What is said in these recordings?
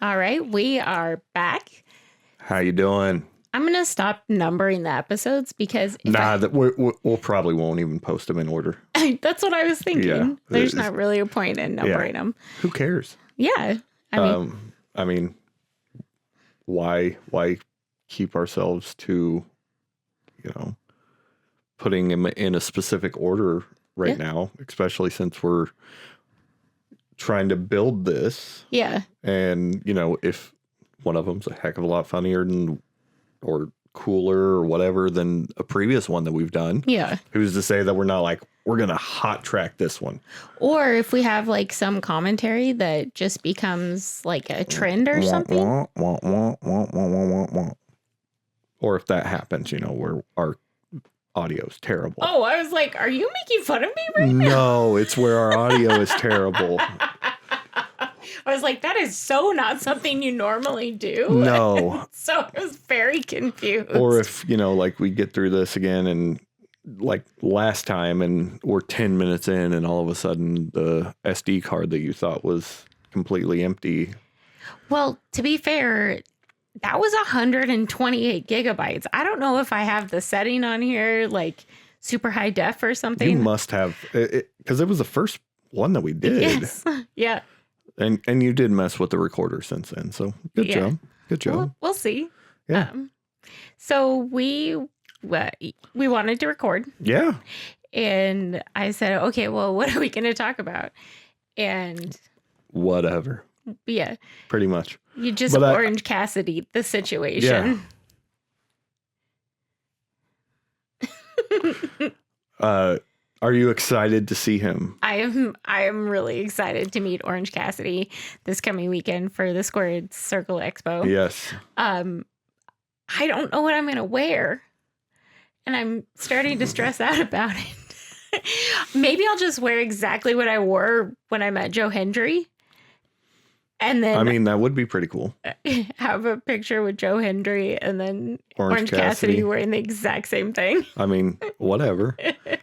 All right, we are back. How you doing? I'm going to stop numbering the episodes because We'll probably won't even post them in order. That's what I was thinking. Yeah. There's not really a point in numbering them. Who cares? Yeah. I mean, why keep ourselves to, putting them in a specific order right now, especially since we're trying to build this. Yeah. And, if one of them's a heck of a lot funnier or cooler or whatever than a previous one that we've done. Yeah. Who's to say that we're not like, we're going to hot track this one? Or if we have like some commentary that just becomes like a trend or something. Or if that happens, where our audio's terrible. Oh, I was like, are you making fun of me right now? No, it's where our audio is terrible. I was like, that is so not something you normally do. No. So I was very confused. Or if, like we get through this again and like last time and we're 10 minutes in and all of a sudden the SD card that you thought was completely empty. Well, to be fair, that was 128 gigabytes. I don't know if I have the setting on here, like super high def or something. You must have, because it was the first one that we did. Yes. Yeah. And you did mess with the recorder since then. So good job. Good job. We'll see. Yeah. So we wanted to record. Yeah. And I said, okay, well, what are we going to talk about? And whatever. Yeah. Pretty much. You just Orange Cassidy the situation. Yeah. Are you excited to see him? I am really excited to meet Orange Cassidy this coming weekend for the Squared Circle Expo. Yes. I don't know what I'm going to wear, and I'm starting to stress out about it. Maybe I'll just wear exactly what I wore when I met Joe Hendry. And then that would be pretty cool. Have a picture with Joe Hendry and then Orange Cassidy wearing the exact same thing. Whatever.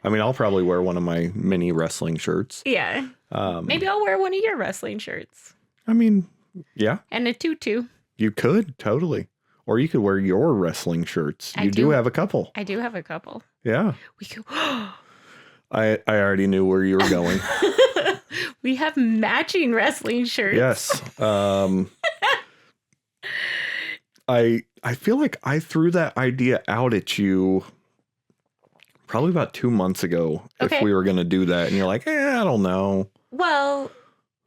I'll probably wear one of my mini wrestling shirts. Yeah. Maybe I'll wear one of your wrestling shirts. Yeah. And a tutu. You could, totally. Or you could wear your wrestling shirts. You do have a couple. I do have a couple. Yeah. We could. I already knew where you were going. We have matching wrestling shirts. Yes. I feel like I threw that idea out at you probably about 2 months ago if we were going to do that. And you're like, I don't know. Well,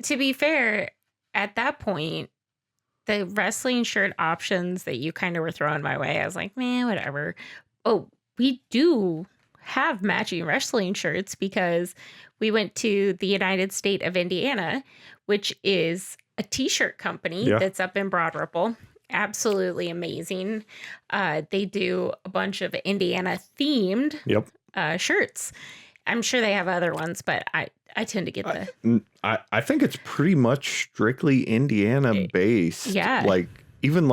to be fair, at that point, the wrestling shirt options that you kind of were throwing my way, I was like, man, whatever. Oh, we do have matching wrestling shirts because we went to the United State of Indiana, which is a t-shirt company that's up in Broad Ripple. Absolutely amazing. They do a bunch of Indiana themed shirts. I'm sure they have other ones, but I tend to get the... I think it's pretty much strictly Indiana based. Yeah. Even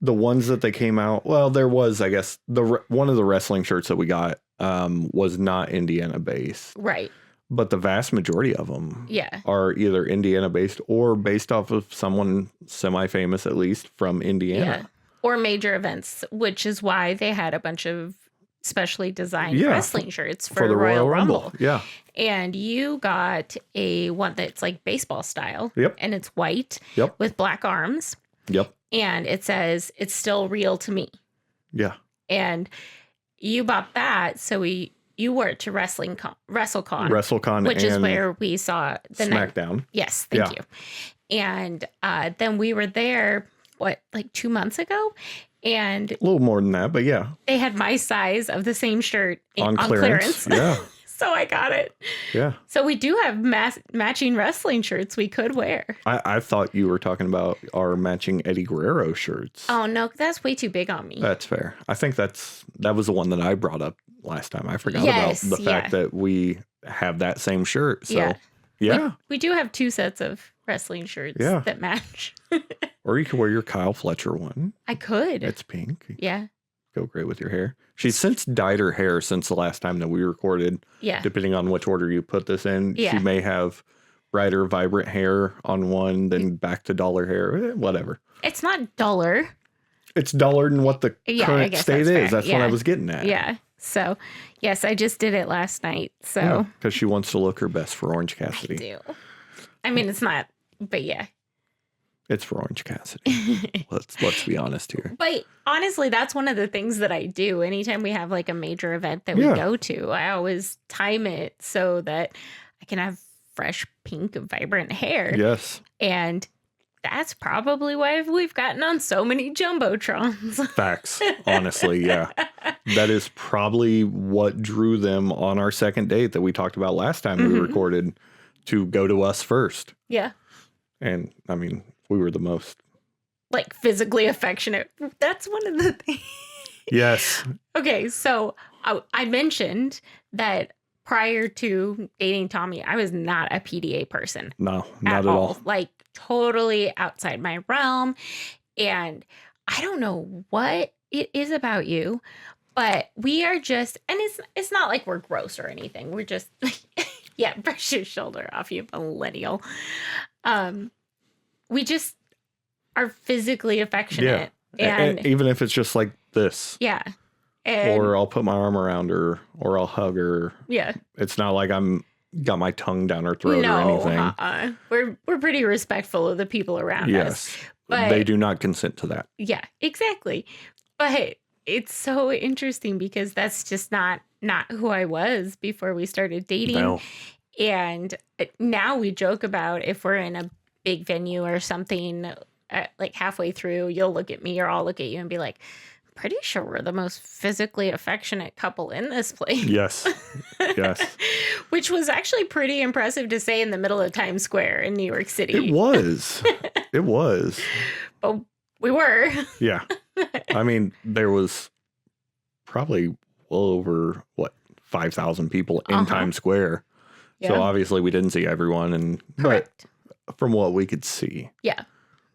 the ones that they came out. Well, there was, I guess, one of the wrestling shirts that we got was not Indiana based. Right. But the vast majority of them are either Indiana based or based off of someone semi-famous, at least from Indiana. Yeah. Or major events, which is why they had a bunch of specially designed wrestling shirts for the Royal Rumble. Yeah. And you got a one that's like baseball style. Yep. And it's white with black arms. Yep. And it says, "It's still real to me." Yeah. And you bought that, so you wore it to WrestleCon, which is where we saw the SmackDown. Yes, thank you. And then we were there, like 2 months ago? And a little more than that, but yeah. They had my size of the same shirt on clearance. Yeah. So I got it. Yeah. So we do have matching wrestling shirts we could wear. I thought you were talking about our matching Eddie Guerrero shirts. Oh, no, that's way too big on me. That's fair. I think that was the one that I brought up last time. I forgot about the fact that we have that same shirt. So, yeah. We do have 2 sets of wrestling shirts that match. Or you could wear your Kyle Fletcher one. I could. It's pink. Yeah. Go great with your hair. She's since dyed her hair since the last time that we recorded. Yeah. Depending on which order you put this in. Yeah. She may have brighter, vibrant hair on one, then back to duller hair, whatever. It's not duller. It's duller than what the Yeah, I current guess state that's fair. is. That's what I was getting at. Yeah. So, yes, I just did it last night. So, because she wants to look her best for Orange Cassidy. I do. I mean, it's not, but yeah. It's for Orange Cassidy. Let's be honest here. But honestly, that's one of the things that I do. Anytime we have like a major event that we go to, I always time it so that I can have fresh, pink, vibrant hair. Yes. And that's probably why we've gotten on so many jumbotrons. Facts. Honestly, yeah. That is probably what drew them on our second date that we talked about last time we recorded to go to us first. Yeah. And I mean, we were the most like physically affectionate. That's one of the things. Yes. Okay. So I mentioned that prior to dating Tommy, I was not a PDA person. No, not at all. Like totally outside my realm. And I don't know what it is about you, but we are just, and it's not like we're gross or anything. We're just, yeah, brush your shoulder off, you millennial. We just are physically affectionate. Yeah. And even if it's just like this. Yeah. Or I'll put my arm around her, or I'll hug her. Yeah. It's not like I'm got my tongue down her throat or anything. We're pretty respectful of the people around us. But they do not consent to that. Yeah, exactly. But it's so interesting because that's just not who I was before we started dating. No. And now we joke about if we're in a big venue or something, like halfway through, you'll look at me or I'll look at you and be like, pretty sure we're the most physically affectionate couple in this place. Yes. Yes. Which was actually pretty impressive to say in the middle of Times Square in New York City. It was. It was. But we were. Yeah. I mean, there was probably well over, 5,000 people in Times Square. Yeah. So obviously we didn't see everyone. And correct. But from what we could see. Yeah.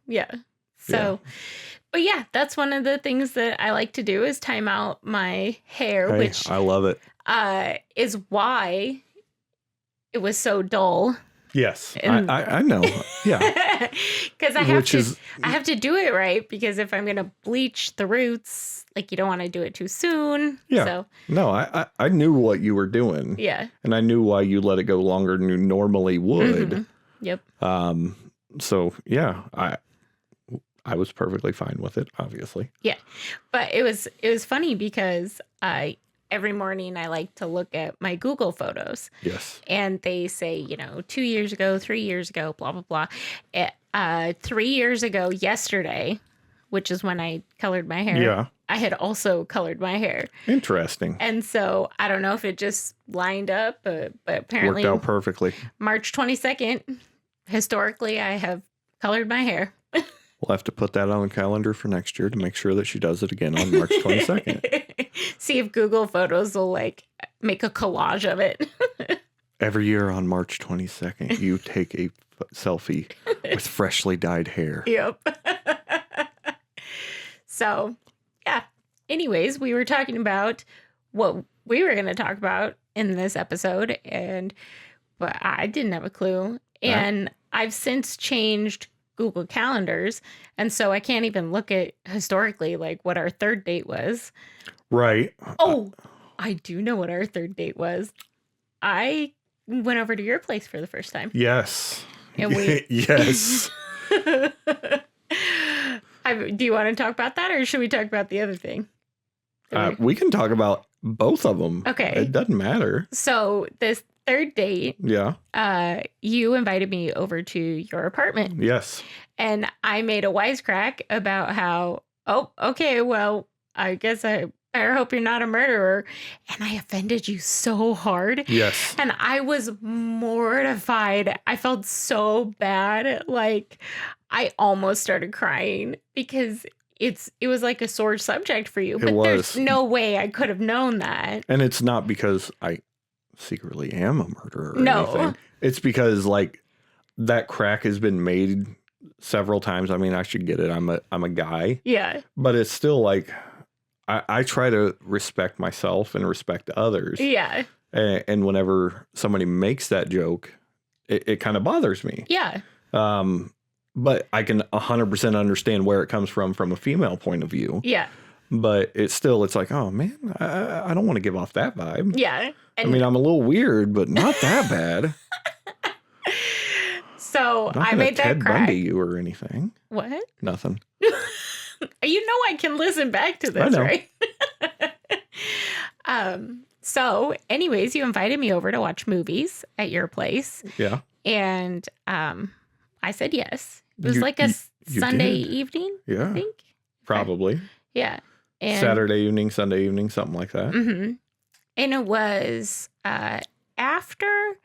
Yeah. So... Yeah. But yeah, that's one of the things that I like to do is time out my hair, which I love it. Is why it was so dull. Yes, I know. Yeah, because I have to do it right. Because if I'm gonna bleach the roots, like you don't want to do it too soon. Yeah. So no, I knew what you were doing. Yeah. And I knew why you let it go longer than you normally would. Mm-hmm. Yep. So yeah, I was perfectly fine with it, obviously. Yeah. But it was funny because every morning I like to look at my Google photos. Yes. And they say, 2 years ago, 3 years ago, blah, blah, blah. 3 years ago yesterday, which is when I colored my hair. Yeah. I had also colored my hair. Interesting. And so I don't know if it just lined up, but apparently worked out perfectly. March 22nd, historically, I have colored my hair. We'll have to put that on the calendar for next year to make sure that she does it again on March 22nd. See if Google Photos will make a collage of it. Every year on March 22nd, you take a selfie with freshly dyed hair. Yep. So, yeah. Anyways, we were talking about what we were going to talk about in this episode, but I didn't have a clue. And I've since changed Google Calendars, and so I can't even look at historically like what our third date was. Right. Oh, I do know what our third date was. I went over to your place for the first time. Yes. And we yes. Do you want to talk about that, or should we talk about the other thing? We can talk about both of them. Okay. It doesn't matter. So this third date, you invited me over to your apartment. Yes. And I made a wisecrack about how, okay, well, I guess I hope you're not a murderer. And I offended you so hard. Yes. And I was mortified. I felt so bad. Like, I almost started crying because it was like a sore subject for you. But there's no way I could have known that. And it's not because I secretly am a murderer or no. anything. It's because that crack has been made several times. I mean, I should get it. I'm a guy. Yeah. But it's still I try to respect myself and respect others. Yeah. And whenever somebody makes that joke, it kind of bothers me. Yeah. But I can 100% understand where it comes from a female point of view. Yeah. But it's like, oh man, I don't want to give off that vibe. Yeah. And I mean, I'm a little weird, but not that bad. So not I made that Ted crack. Bundy you or anything. What? Nothing. You know I can listen back to this, right? So anyways, you invited me over to watch movies at your place. Yeah. And I said yes. It was like a Sunday evening, yeah, I think. Probably. Yeah. And Saturday evening, Sunday evening, something like that. Mm-hmm. And it was after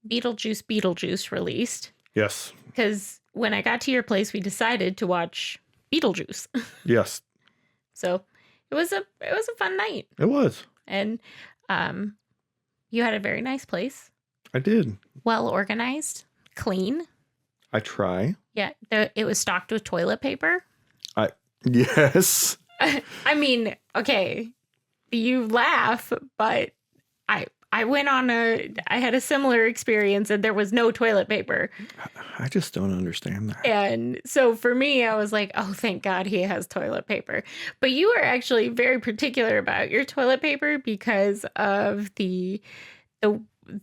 Beetlejuice released. Yes. Because when I got to your place, we decided to watch Beetlejuice. Yes. So it was a fun night. It was. And you had a very nice place. I did. Well organized, clean. I try. Yeah, it was stocked with toilet paper. Yes. I mean, okay, you laugh, but I went on I had a similar experience and there was no toilet paper. I just don't understand that. And so for me, I was like, oh, thank God he has toilet paper. But you were actually very particular about your toilet paper because of the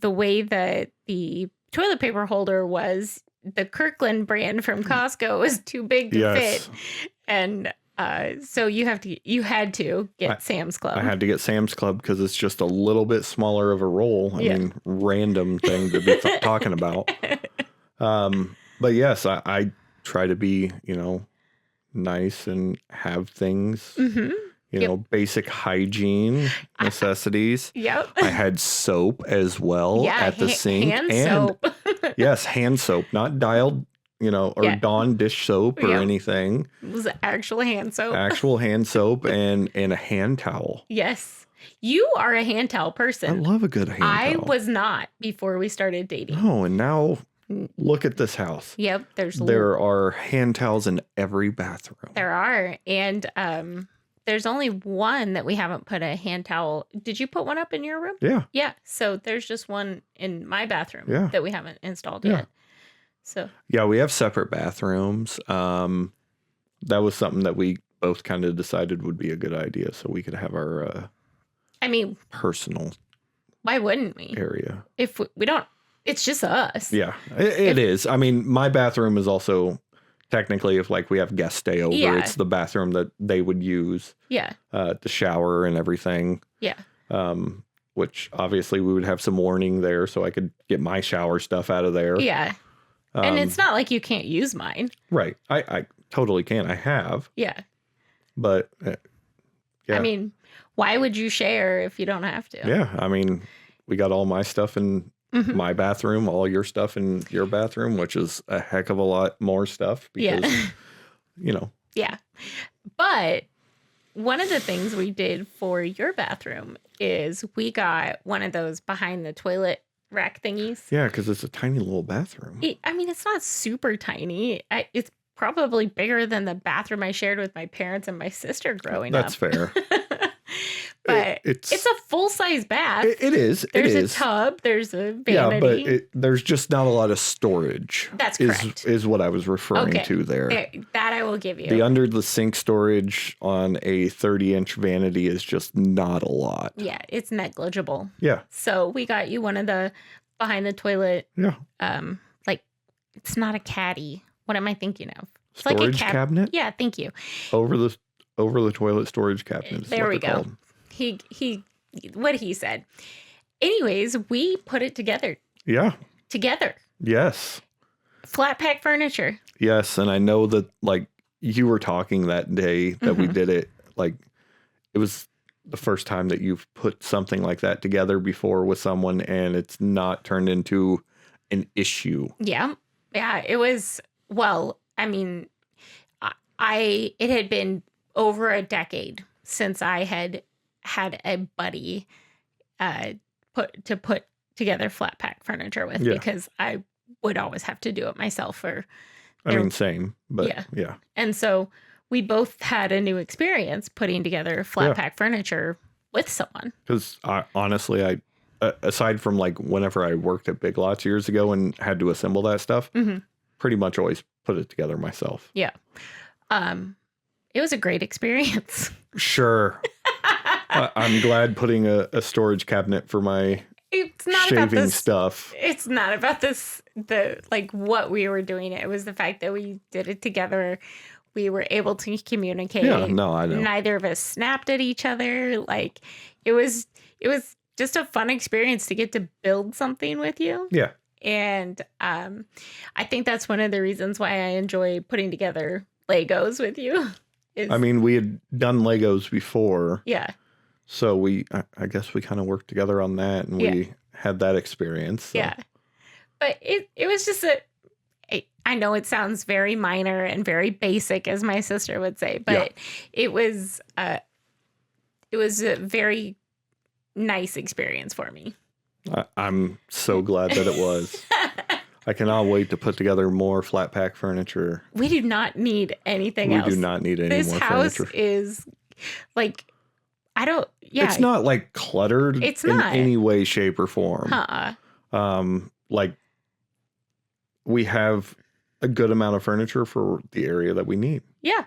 way that the toilet paper holder was. The Kirkland brand from Costco was too big to fit. And so you had to get Sam's Club. I had to get Sam's Club because it's just a little bit smaller of a roll. I mean, random thing to be talking about. But yes, I try to be, nice and have things, basic hygiene necessities. Yep. I had soap as well at the sink. Hand soap. Yes, hand soap, not dialed, Dawn dish soap or anything. It was actual hand soap. Actual hand soap and a hand towel. Yes. You are a hand towel person. I love a good hand towel. I was not before we started dating. Oh, and now look at this house. Yep. There are hand towels in every bathroom. There are. And there's only one that we haven't put a hand towel. Did you put one up in your room? Yeah. Yeah. So there's just one in my bathroom that we haven't installed yet. So yeah, we have separate bathrooms. That was something that we both kind of decided would be a good idea, so we could have our personal. Why wouldn't we? Area. If we don't, it's just us. Yeah, it is. I mean, my bathroom is also technically, if like we have guests stay over, it's the bathroom that they would use. Yeah. To shower and everything. Yeah. Which obviously we would have some warning there, so I could get my shower stuff out of there. Yeah. And it's not like you can't use mine. Right. I totally can. I have. Yeah. But, I mean, why would you share if you don't have to? Yeah. I mean, we got all my stuff in my bathroom, all your stuff in your bathroom, which is a heck of a lot more stuff because, Yeah. But one of the things we did for your bathroom is we got one of those behind the toilet rack thingies. Yeah, because it's a tiny little bathroom. It's not super tiny. It's probably bigger than the bathroom I shared with my parents and my sister growing up. That's fair. But it's a full-size bath. It is. There's a tub. There's a vanity. Yeah, but there's just not a lot of storage. That's correct. Is what I was referring to there. That I will give you. The under the sink storage on a 30-inch vanity is just not a lot. Yeah, it's negligible. Yeah. So we got you one of the behind the toilet. Yeah. Like it's not a caddy. What am I thinking of? It's storage like a cabinet. Yeah, thank you. Over the toilet storage cabinet. Is there what we they're go. Called. He what he said. Anyways, we put it together. Yeah. Together. Yes. Flat pack furniture. Yes, and I know that like you were talking that day that we did it, like it was the first time that you've put something like that together before with someone and it's not turned into an issue. Yeah. Yeah, it was, well, I mean, it had been over a decade since I had a buddy put together flat pack furniture with because I would always have to do it myself. Same, but yeah. And so we both had a new experience putting together flat pack furniture with someone. Because honestly, aside from like whenever I worked at Big Lots years ago and had to assemble that stuff, pretty much always put it together myself. Yeah. It was a great experience. Sure. I'm glad putting a storage cabinet for my it's not shaving about this stuff. It's not about this, like what we were doing. It was the fact that we did it together. We were able to communicate. Yeah, no, I know. Neither of us snapped at each other. Like it was just a fun experience to get to build something with you. Yeah. And I think that's one of the reasons why I enjoy putting together Legos with you. I mean, we had done Legos before. Yeah. So I guess we kind of worked together on that, and we had that experience. So. Yeah. But it was just I know it sounds very minor and very basic, as my sister would say, but it was a very nice experience for me. I'm so glad that it was. I cannot wait to put together more flat pack furniture. We do not need anything else. We do not need any more furniture. This house is like, it's not like cluttered it's in not. any way, shape, or form. Like we have a good amount of furniture for the area that we need. Yeah.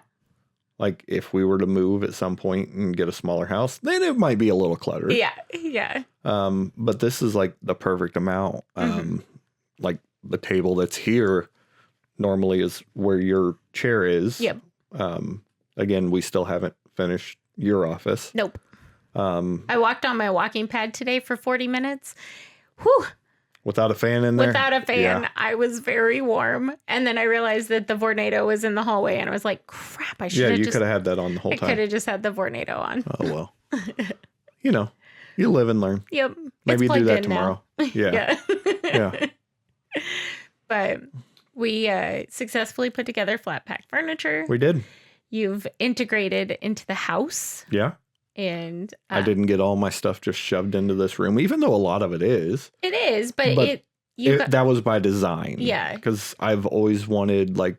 Like if we were to move at some point and get a smaller house, then it might be a little cluttered. Yeah. Yeah. But this is like the perfect amount. Like the table that's here normally is where your chair is. Yep. Again, we still haven't finished your office. Nope. I walked on my walking pad today for 40 minutes. Whew. Without a fan in there? Without a fan. Yeah. I was very warm. And then I realized that the Vornado was in the hallway. And I was like, crap, I should have you could have had that on the whole time. I could have just had the Vornado on. Oh, well. You live and learn. Yep. Maybe do that tomorrow. Yeah. Yeah. But we successfully put together flat pack furniture. We did. You've integrated into the house. Yeah. And I didn't get all my stuff just shoved into this room, even though a lot of it is. It is, but that was by design. Yeah. Because I've always wanted, like,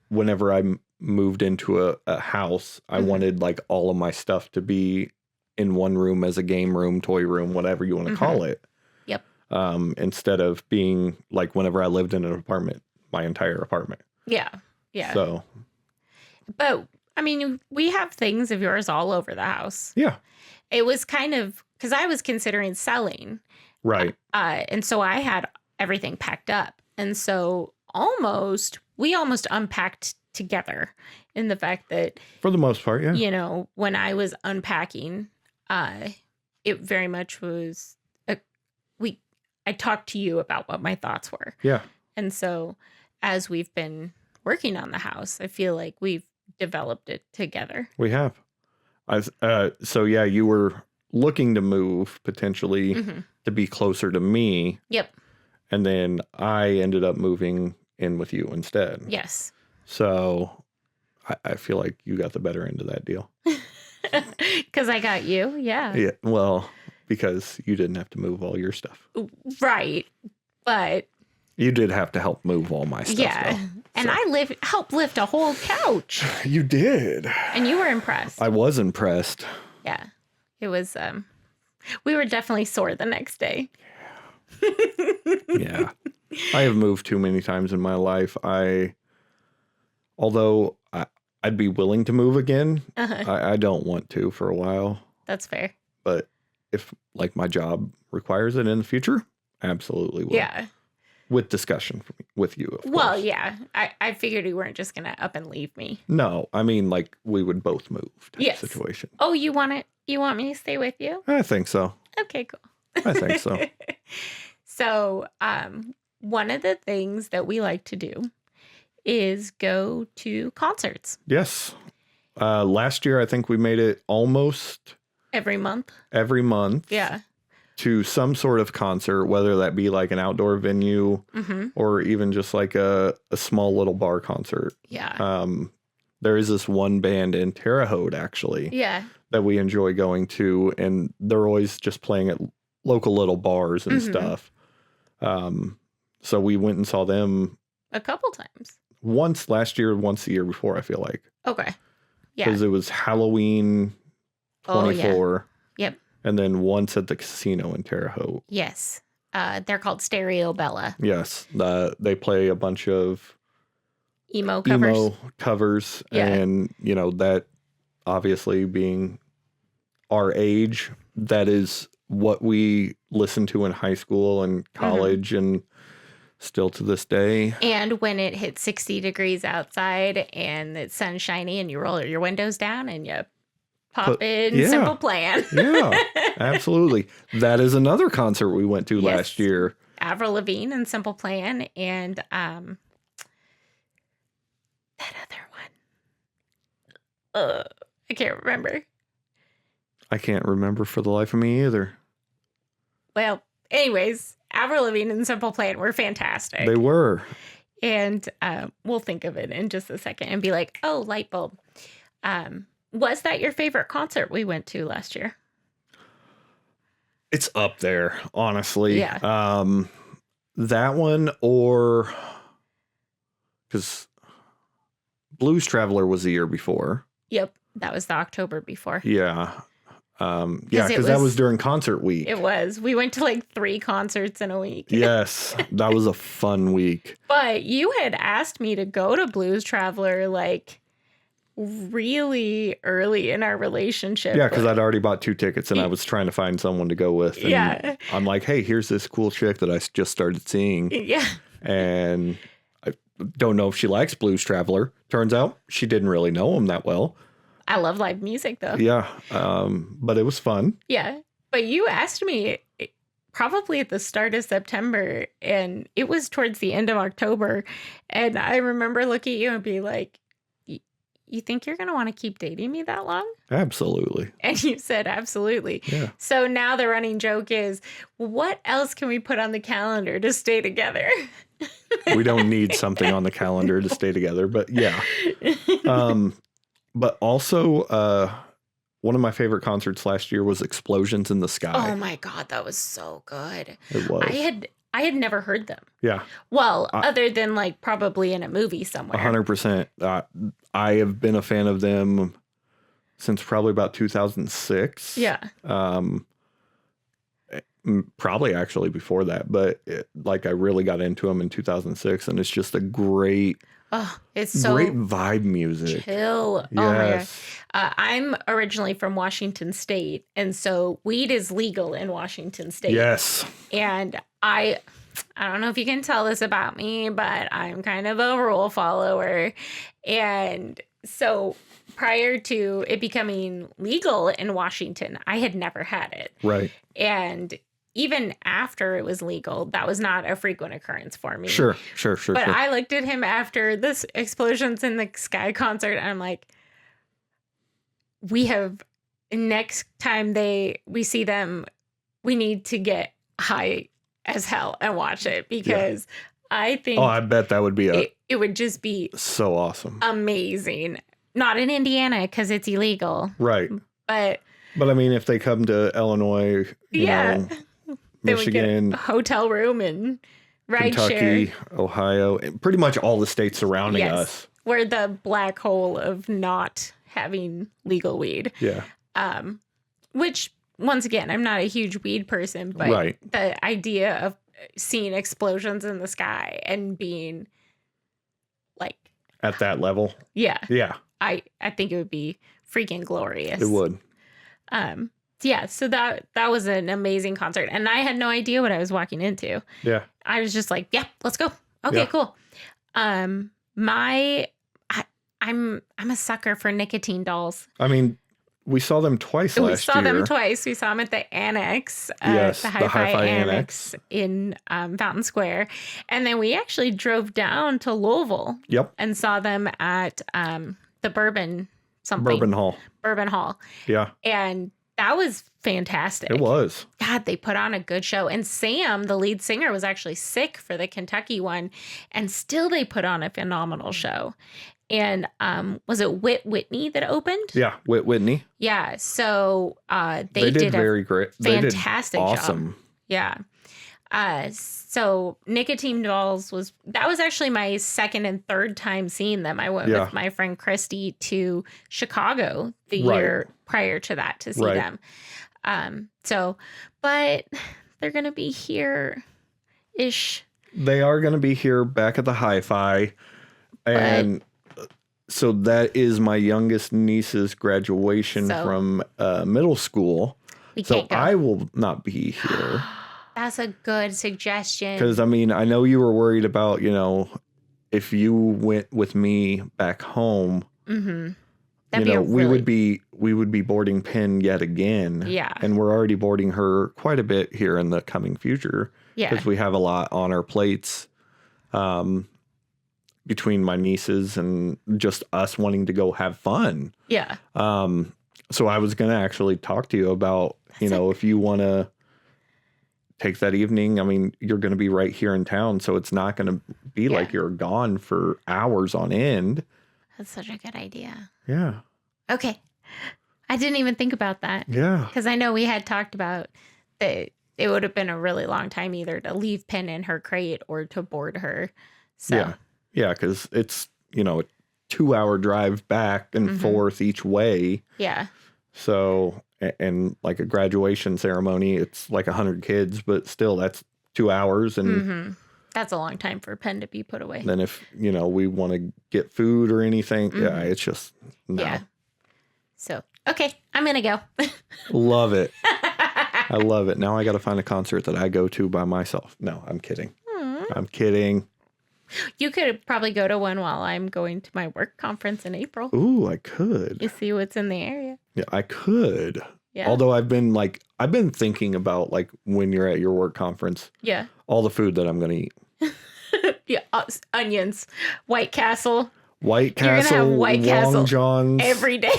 whenever I moved into a house, I wanted, like, all of my stuff to be in one room as a game room, toy room, whatever you want to call it. Yep. Instead of being, like, whenever I lived in an apartment, my entire apartment. Yeah. Yeah. So. But I mean, we have things of yours all over the house. Yeah. It was kind of, because I was considering selling. Right. And so I had everything packed up. And so we almost unpacked together in the fact that. For the most part, yeah. When I was unpacking, it very much was, I talked to you about what my thoughts were. Yeah. And so as we've been working on the house, I feel like we've developed it together. We have. So yeah, you were looking to move potentially to be closer to me. Yep. And then I ended up moving in with you instead. Yes. So I feel like you got the better end of that deal. Because I got you. Yeah. Yeah. Well, because you didn't have to move all your stuff. Right. But you did have to help move all my stuff. Yeah. Though, and I helped lift a whole couch. You did. And you were impressed. I was impressed. Yeah. It was, we were definitely sore the next day. Yeah. I have moved too many times in my life. Although I'd be willing to move again, I don't want to for a while. That's fair. But if like my job requires it in the future, absolutely will. Yeah. With discussion with you, of well, course. Yeah. I figured you weren't just going to up and leave me. No, I mean, like, we would both move type situation. Oh, you want it? You want me to stay with you? I think so. Okay, cool. I think so. So, one of the things that we like to do is go to concerts. Yes. Last year, I think we made it almost every month. Yeah. To some sort of concert, whether that be like an outdoor venue or even just like a small little bar concert. Yeah. There is this one band in Terre Haute, actually. Yeah. That we enjoy going to, and they're always just playing at local little bars and stuff. So we went and saw them a couple times. Once last year, once the year before, I feel like. Okay. Yeah. Because it was Halloween 24. Oh, yeah. Yep. and then once at the casino in Terre Haute. Yes. They're called Stereo Bella. Yes. They play a bunch of Emo covers. Yeah. And, you know, that obviously being our age, that is what we listened to in high school and college and still to this day. And when it hits 60 degrees outside and it's sunshiny and you roll your windows down and you pop in Simple Plan. Yeah, absolutely. That is another concert we went to last year. Avril Lavigne and Simple Plan and that other one. I can't remember. I can't remember for the life of me either. Well, anyways, Avril Lavigne and Simple Plan were fantastic. They were. And we'll think of it in just a second and be like, oh, light bulb. Was that your favorite concert we went to last year? It's up there, honestly. Yeah. That one or because Blues Traveler was the year before. Yep. That was the October before. Yeah. Because that was during concert week. It was. We went to like 3 concerts in a week. Yes. That was a fun week. But you had asked me to go to Blues Traveler like really early in our relationship. Yeah, because I'd already bought 2 tickets and I was trying to find someone to go with. And I'm like, hey, here's this cool chick that I just started seeing. Yeah. And I don't know if she likes Blues Traveler. Turns out she didn't really know him that well. I love live music, though. Yeah, but it was fun. Yeah, but you asked me probably at the start of September, and it was towards the end of October, and I remember looking at you and be like, you think you're going to want to keep dating me that long? Absolutely. And you said, absolutely. Yeah. So now the running joke is, what else can we put on the calendar to stay together? We don't need something on the calendar to stay together, but yeah. But also, one of my favorite concerts last year was Explosions in the Sky. Oh my God, that was so good. It was. I had never heard them. Yeah. Well, other than like probably in a movie somewhere. 100%. I have been a fan of them since probably about 2006. Yeah. Probably actually before that, but I really got into them in 2006, and it's just a great. Oh, it's so great vibe music. Chill. Yes. Oh my God. I'm originally from Washington State, and so weed is legal in Washington State. Yes. And I don't know if you can tell this about me, but I'm kind of a rule follower. And so prior to it becoming legal in Washington, I had never had it. Right. And even after it was legal, that was not a frequent occurrence for me. Sure. But I looked at him after this Explosions in the Sky concert, and I'm like, next time we see them, we need to get high as hell and watch it, because I think I bet that would be it would just be so awesome. Amazing. Not in Indiana because it's illegal. Right. But I mean, if they come to Illinois, you know, they Michigan, would get a hotel room and ride Kentucky, share. Ohio, and pretty much all the states surrounding us. We're the black hole of not having legal weed. Yeah. Which, once again, I'm not a huge weed person, but the idea of seeing explosions in the sky and being like at that level. Yeah. Yeah. I think it would be freaking glorious. It would. Yeah, so that was an amazing concert, and I had no idea what I was walking into. Yeah. I was just like, yeah, let's go. Okay, cool. I'm a sucker for nicotine dolls. I mean, we saw them twice last year. We saw them twice. We saw them at the Annex, the Hi-Fi Annex in Fountain Square. And then we actually drove down to Louisville. Yep. And saw them at the Bourbon Hall. Bourbon Hall. Yeah. And that was fantastic. It was. God, they put on a good show. And Sam, the lead singer, was actually sick for the Kentucky one. And still they put on a phenomenal show. And was it Whitney that opened? Yeah, Whitney. Yeah, so they did very great. Fantastic they did awesome. Job. Yeah. So Nicotine Dolls was actually my second and third time seeing them. I went with my friend Christy to Chicago the year prior to that to see them. So, but they're going to be here ish. They are going to be here back at the hi-fi. And so that is my youngest niece's graduation from middle school. So I will not be here. That's a good suggestion. Because, I mean, I know you were worried about, you know, if you went with me back home, mm-hmm. we would be boarding Penn yet again. Yeah. And we're already boarding her quite a bit here in the coming future. Yeah. Because we have a lot on our plates between my nieces and just us wanting to go have fun. Yeah. So I was going to actually talk to you about, if you want to take that evening. I mean, you're going to be right here in town, so it's not going to be like you're gone for hours on end. That's such a good idea. Yeah. Okay. I didn't even think about that. Yeah. Because I know we had talked about that it would have been a really long time either to leave Penn in her crate or to board her. So. Yeah. Yeah, because it's, a 2-hour drive back and forth each way. Yeah. So, and like a graduation ceremony, it's like 100 kids, but still that's 2 hours. And that's a long time for Penn to be put away. Then if, we want to get food or anything, it's just, no. Yeah. So, okay, I'm going to go. Love it. I love it. Now I got to find a concert that I go to by myself. No, I'm kidding. I'm kidding. You could probably go to one while I'm going to my work conference in April. Ooh, I could. You see what's in the area. Yeah, I could. Yeah. Although I've been thinking about like when you're at your work conference. Yeah. All the food that I'm going to eat. Yeah, onions, White Castle. White Castle, you're gonna have White Castle Long Johns every day.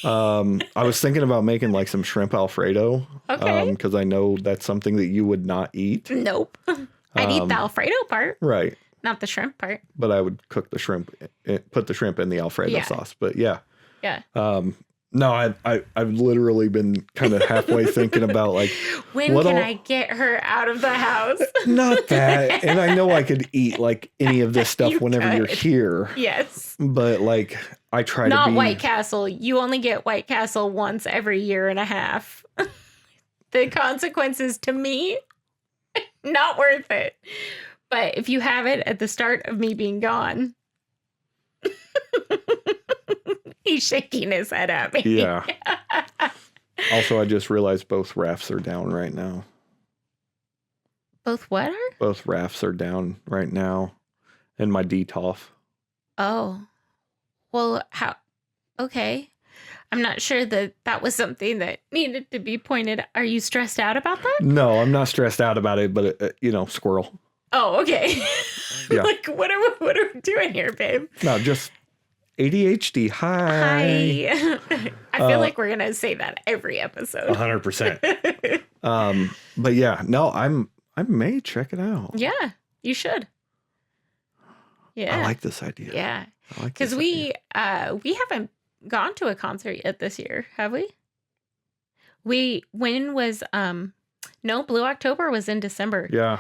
I was thinking about making like some shrimp Alfredo. Okay. Because I know that's something that you would not eat. Nope. I'd eat the Alfredo part. Right. Not the shrimp part. But I would cook the shrimp, put the shrimp in the Alfredo sauce. But yeah. Yeah. No, I've literally been kind of halfway thinking about like when can I get her out of the house? Not that. And I know I could eat like any of this stuff whenever you're here. Yes. But like I try Not to be White Castle. You only get White Castle once every year and a half. The consequences to me, not worth it. But if you have it at the start of me being gone, he's shaking his head at me. Yeah. Also, I just realized both rafts are down right now. Both what are? Both rafts are down right now. And my DTOF. Oh. Well, how? Okay. I'm not sure that was something that needed to be pointed. Are you stressed out about that? No, I'm not stressed out about it, but, squirrel. Oh, okay. Yeah. Like, what are we doing here, babe? No, just ADHD. Hi. I feel like we're going to say that every episode. 100%. But yeah, no, I may check it out. Yeah, you should. Yeah. I like this idea. Yeah. I like because we haven't gone to a concert yet this year, have we? When was no, Blue October was in December. Yeah.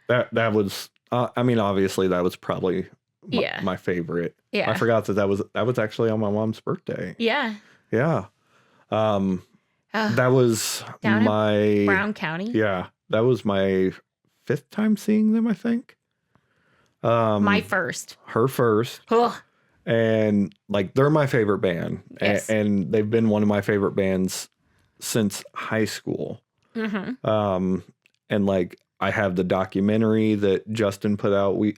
that was obviously that was probably my favorite. Yeah. I forgot that was actually on my mom's birthday. Yeah. Yeah. That was down my in Brown County. Yeah. That was my 5th time seeing them, I think. My first. Her first. Oh. And like they're my favorite band. Yes. And they've been one of my favorite bands since high school. Mm-hmm. And like I have the documentary that Justin put out. We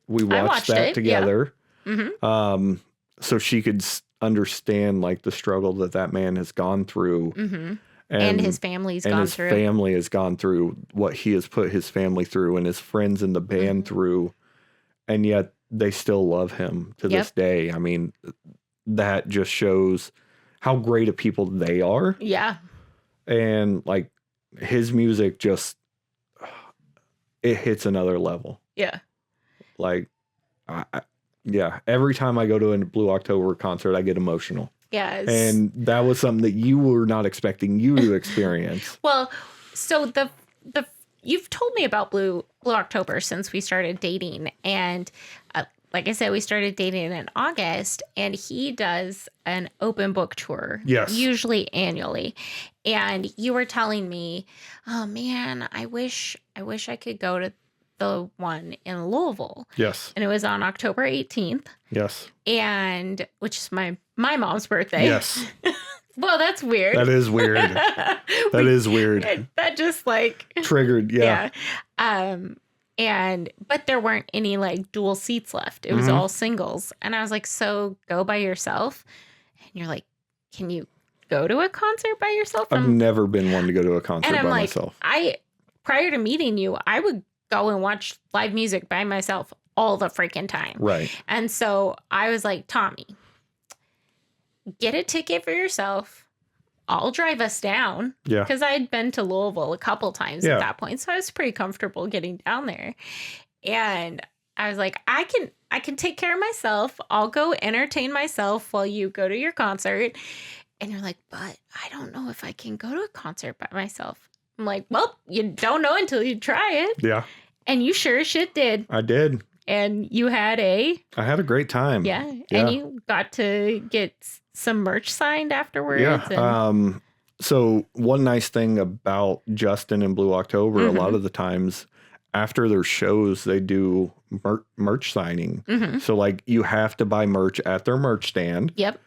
watched that together. Yeah. Mm-hmm. So she could understand like the struggle that man has gone through. Mm-hmm. And his family's gone through. And his family has gone through what he has put his family through and his friends in the band through. And yet they still love him to this day. I mean, that just shows how great of people they are. Yeah. And like his music just, it hits another level. Yeah. Like, yeah, every time I go to a Blue October concert, I get emotional. Yes. And that was something that you were not expecting you to experience. Well, so the you've told me about Blue October since we started dating, and like I said, we started dating in August, and he does an open book tour, Yes. usually annually. And you were telling me, oh man, I wish I could go to the one in Louisville. Yes. And it was on October 18th. Yes. And which is my mom's birthday. Yes. Well, that's weird. That is weird. That is weird. That just like triggered. Yeah. But there weren't any like dual seats left. It was all singles. And I was like, so go by yourself? And you're like, can you go to a concert by yourself? I've never been one to go to a concert by myself. Prior to meeting you, I would go and watch live music by myself all the freaking time. Right. And so I was like, Tommy, get a ticket for yourself. I'll drive us down. Yeah. Because I'd been to Louisville a couple times at that point. So I was pretty comfortable getting down there. And I was like, I can take care of myself. I'll go entertain myself while you go to your concert. And you're like, but I don't know if I can go to a concert by myself. I'm like, well, you don't know until you try it. Yeah. And you sure as shit did. I did. And you had I had a great time. Yeah. And you got to get some merch signed afterwards. Yeah. And... So one nice thing about Justin and Blue October, a lot of the times after their shows, they do merch signing. So like you have to buy merch at their merch stand. Yep.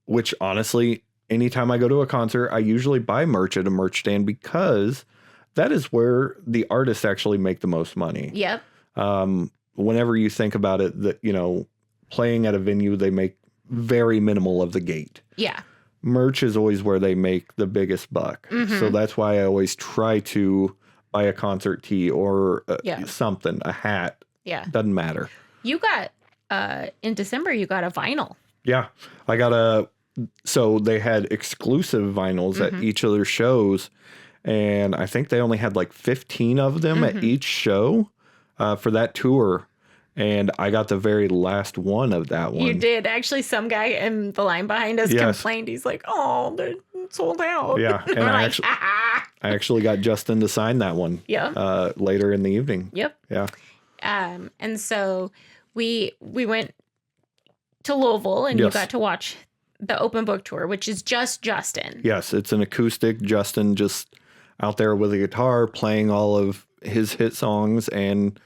Which honestly, anytime I go to a concert, I usually buy merch at a merch stand because that is where the artists actually make the most money. Yep. Whenever you think about it, that, you know, playing at a venue, they make very minimal of the gate. Yeah. Merch is always where they make the biggest buck. So that's why I always try to buy a concert tee or something, a hat. Yeah. Doesn't matter. You got, in December, you got a vinyl. Yeah. I got so they had exclusive vinyls at each of their shows. And I think they only had like 15 of them at each show for that tour. And I got the very last one of that one. You did. Actually, some guy in the line behind us complained. He's like, oh, they're sold out. Yeah. And I actually got Justin to sign that one later in the evening. Yep. Yeah. And so we went to Louisville and you got to watch the open book tour, which is just Justin. Yes. It's an acoustic Justin just out there with a guitar playing all of his hit songs and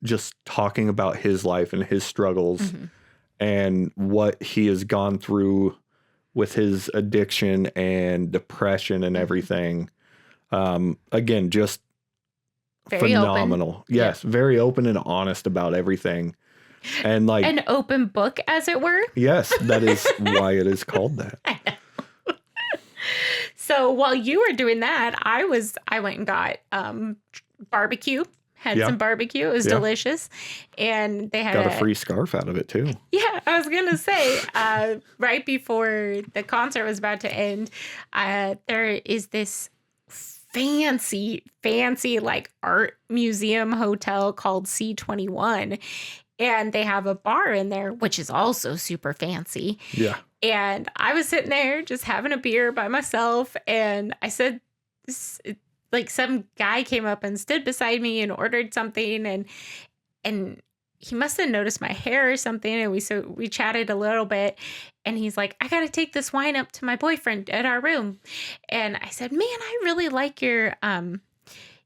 just talking about his life and his struggles and what he has gone through with his addiction and depression and everything. Again, just very phenomenal. Open. Yes, very open and honest about everything. And like an open book, as it were. Yes, that is why it is called that. I know. So while you were doing that, I went and got barbecue. Had some barbecue. It was delicious. And they had got a free scarf out of it too. Yeah, I was going to say, right before the concert was about to end, there is this fancy like art museum hotel called C21. And they have a bar in there, which is also super fancy. Yeah. And I was sitting there just having a beer by myself. And I said, like some guy came up and stood beside me and ordered something. And he must have noticed my hair or something. And we chatted a little bit. And he's like, I got to take this wine up to my boyfriend at our room. And I said, man, I really like your,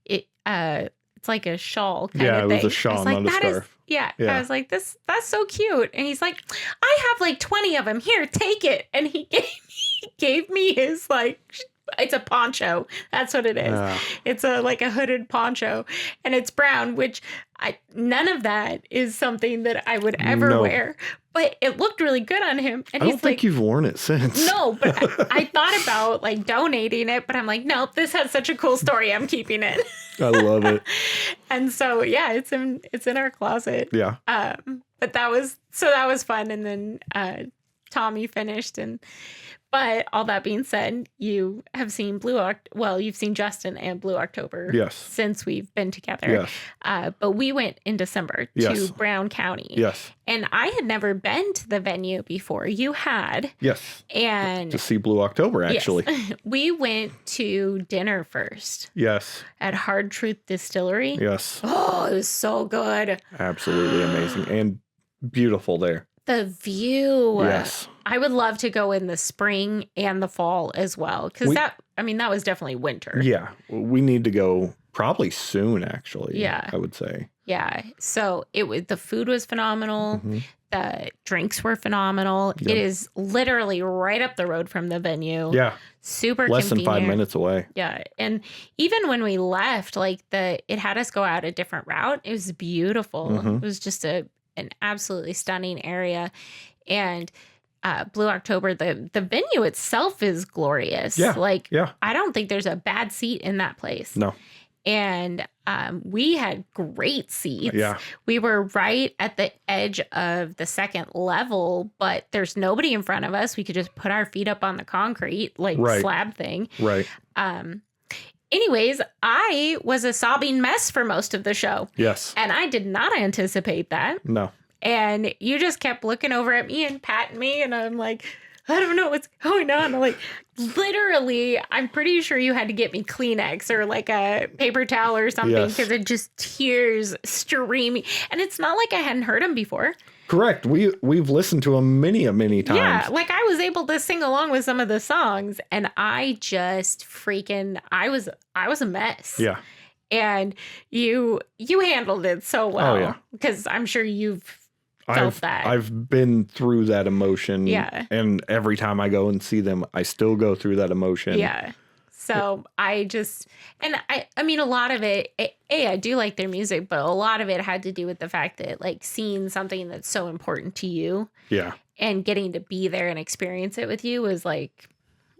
it's like a shawl kind of thing. Yeah, it was a shawl, not a scarf. Yeah. I was like, that's so cute. And he's like, I have like 20 of them. Here, take it. And he gave me his like, it's a poncho. That's what it is. It's like a hooded poncho. And it's brown, which none of that is something that I would ever wear. But it looked really good on him. And I don't think you've worn it since. No, but I thought about like donating it, but I'm like, no, this has such a cool story. I'm keeping it. I love it. And so, yeah, it's in our closet. Yeah. But that was fun. And then Tommy finished But all that being said, you have seen you've seen Justin and Blue October Yes. since we've been together. Yes. But we went in December Yes. to Brown County. Yes. And I had never been to the venue before. You had. Yes. And To see Blue October, actually. Yes. We went to dinner first Yes. at Hard Truth Distillery. Yes. Oh, it was so good. Absolutely amazing and beautiful there. The view. Yes. I would love to go in the spring and the fall as well. Because that was definitely winter. Yeah. We need to go probably soon, actually. Yeah. I would say. Yeah. So the food was phenomenal. Mm-hmm. The drinks were phenomenal. Yep. It is literally right up the road from the venue. Yeah. Super Less convenient. than 5 minutes away. Yeah. And even when we left, it had us go out a different route. It was beautiful. Mm-hmm. It was just an absolutely stunning area. And Blue October, the venue itself is glorious. Yeah. Yeah. I don't think there's a bad seat in that place. No. And we had great seats. Yeah. We were right at the edge of the second level, but there's nobody in front of us. We could just put our feet up on the concrete, slab thing. Right. Anyways, I was a sobbing mess for most of the show. Yes. And I did not anticipate that. No. And you just kept looking over at me and patting me. And I'm like, I don't know what's going on. I'm like, literally, I'm pretty sure you had to get me Kleenex or like a paper towel or something because it just tears streaming. And it's not like I hadn't heard them before. Correct. We've listened to them many times. Yeah, like I was able to sing along with some of the songs, and I just I was a mess. Yeah. And you handled it so well. Oh, yeah. Because I'm sure you've felt that. I've been through that emotion. Yeah. And every time I go and see them, I still go through that emotion. Yeah. So I mean, a lot of it, I do like their music, but a lot of it had to do with the fact that like seeing something that's so important to you. Yeah. And getting to be there and experience it with you was like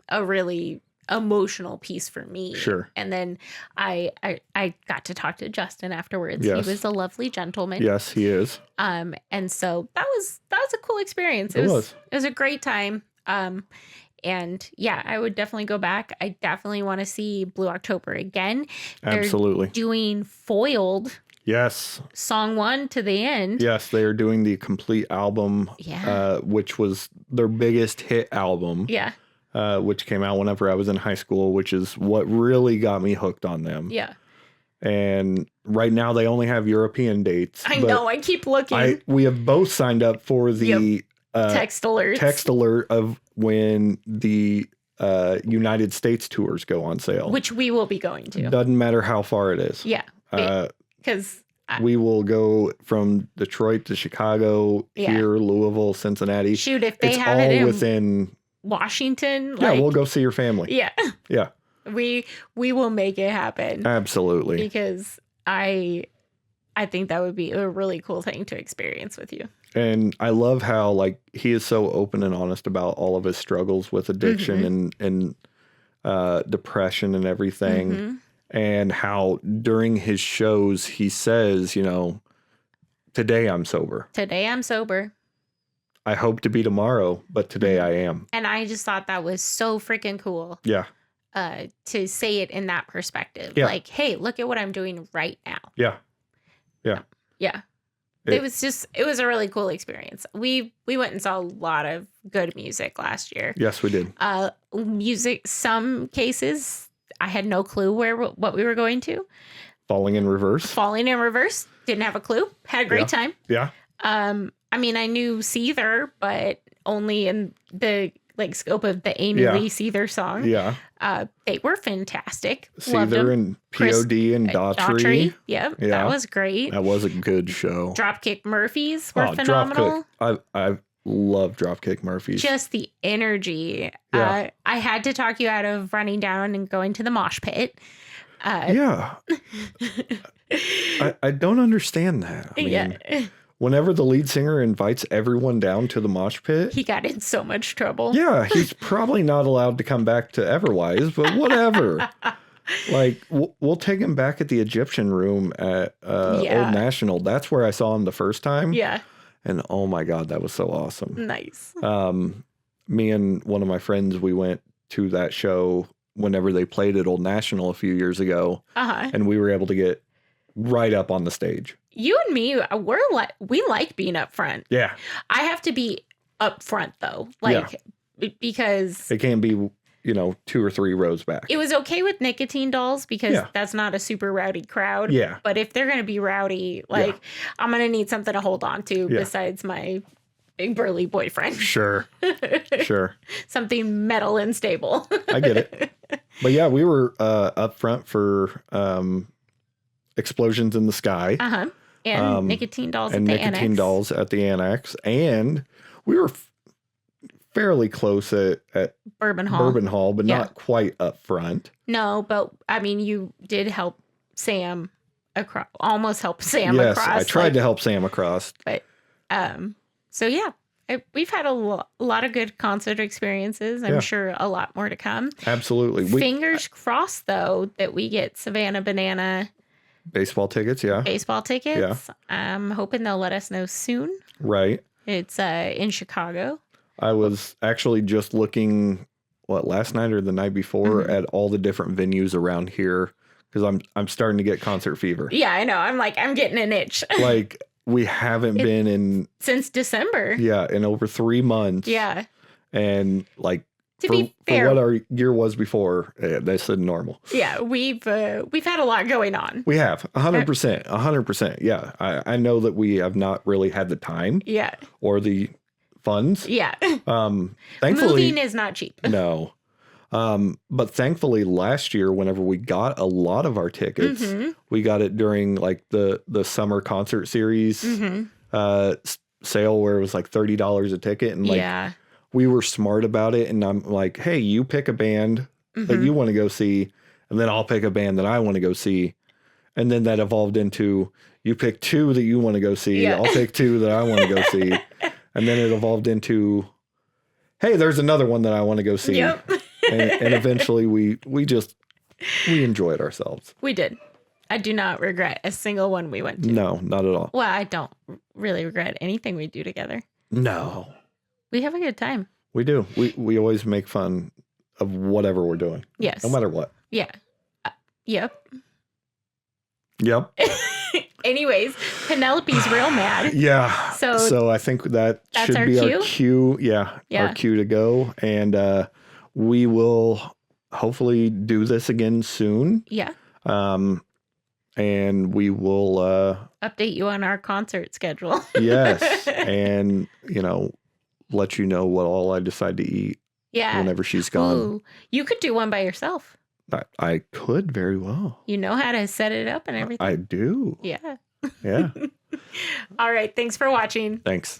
a really emotional piece for me. Sure. And then I got to talk to Justin afterwards. Yes. He was a lovely gentleman. Yes, he is. And so that was a cool experience. It was a great time. And yeah, I would definitely go back. I definitely want to see Blue October again. Absolutely. They're doing Foiled. Yes. Song 1 to the end. Yes, they are doing the complete album, which was their biggest hit album. Yeah. Which came out whenever I was in high school, which is what really got me hooked on them. Yeah. And right now they only have European dates. I know. I keep looking. We have both signed up for the text alerts. Text alert of when the United States tours go on sale. Which we will be going to. Doesn't matter how far it is. Yeah. Because we will go from Detroit to Chicago, here, Louisville, Cincinnati. Shoot, if they it's have all it in within Washington. Yeah, we'll go see your family. Yeah. Yeah. We will make it happen. Absolutely. Because I think that would be a really cool thing to experience with you. And I love how like he is so open and honest about all of his struggles with addiction and depression and everything. Mm-hmm. And how during his shows he says, today I'm sober. Today I'm sober. I hope to be tomorrow, but today I am. And I just thought that was so freaking cool. Yeah. To say it in that perspective. Yeah. Like, hey, look at what I'm doing right now. Yeah. Yeah. Yeah. It was a really cool experience. We went and saw a lot of good music last year. Yes, we did. Music, some cases, I had no clue what we were going to. Falling in Reverse. Didn't have a clue. Had a great time. Yeah. I mean, I knew Seether, but only in the scope of the Amy Lee Seether song. Yeah. They were fantastic. Seether and POD and Daughtry. Yep. Yeah. That was great. That was a good show. Dropkick Murphys were phenomenal. I love Dropkick Murphys. Just the energy. Yeah. I had to talk you out of running down and going to the mosh pit. Yeah. I don't understand that. I mean, whenever the lead singer invites everyone down to the mosh pit, he got in so much trouble. Yeah, he's probably not allowed to come back to Everwise, but whatever. Like, we'll take him back at the Egyptian Room at Old National. That's where I saw him the first time. Yeah. And oh my God, that was so awesome. Nice. me and one of my friends, we went to that show whenever they played at Old National a few years ago, and we were able to get right up on the stage. You and me, we like being up front. Yeah. I have to be up front though, like because it can't be 2 or 3 rows back. It was okay with Nicotine Dolls because that's not a super rowdy crowd. Yeah. But if they're gonna be rowdy, like I'm gonna need something to hold on to besides my big burly boyfriend. Sure. Sure. Something metal and stable. I get it. But yeah, we were up front for Explosions in the Sky. And Nicotine Dolls at the Annex. Nicotine Dolls at the Annex. And we were fairly close at Bourbon Hall, but not quite up front. No, but I mean, you did help Sam across, almost help Sam across. Yes, I tried to help Sam across. But, so yeah, we've had a lot of good concert experiences. I'm sure a lot more to come. Absolutely. Fingers crossed, though, that we get Savannah Banana baseball tickets. Yeah. Baseball tickets. Yeah. I'm hoping they'll let us know soon. Right. It's in Chicago. I was actually just looking, last night or the night before at all the different venues around here because I'm starting to get concert fever. Yeah, I know. I'm getting an itch. Like we haven't been in since December. Yeah, in over 3 months. Yeah. And like to be fair, for what our year was before, that's normal. Yeah, we've had a lot going on. We have 100%, 100%. Yeah, I know that we have not really had the time. Yeah. Or the funds. Yeah. Thankfully, moving is not cheap. No. But thankfully last year, whenever we got a lot of our tickets, we got it during like the summer concert series sale where it was like $30 a ticket. And like we were smart about it. And I'm like, hey, you pick a band that you want to go see, and then I'll pick a band that I want to go see. And then that evolved into you pick 2 that you want to go see. I'll pick 2 that I want to go see. And then it evolved into, hey, there's another one that I want to go see. Yep. and eventually we enjoyed ourselves. We did. I do not regret a single one we went to. No, not at all. Well, I don't really regret anything we do together. No. We have a good time. We do. We always make fun of whatever we're doing. Yes. No matter what. Yeah. Yep. Yep. Anyways, Penelope's real mad. Yeah. So I think that should be our cue. Yeah. Our cue to go. And we will hopefully do this again soon. Yeah. And we will update you on our concert schedule. Yes. And, let you know what all I decide to eat. Yeah. Whenever she's gone. Ooh, you could do one by yourself. I could very well. You know how to set it up and everything. I do. Yeah. Yeah. All right. Thanks for watching. Thanks.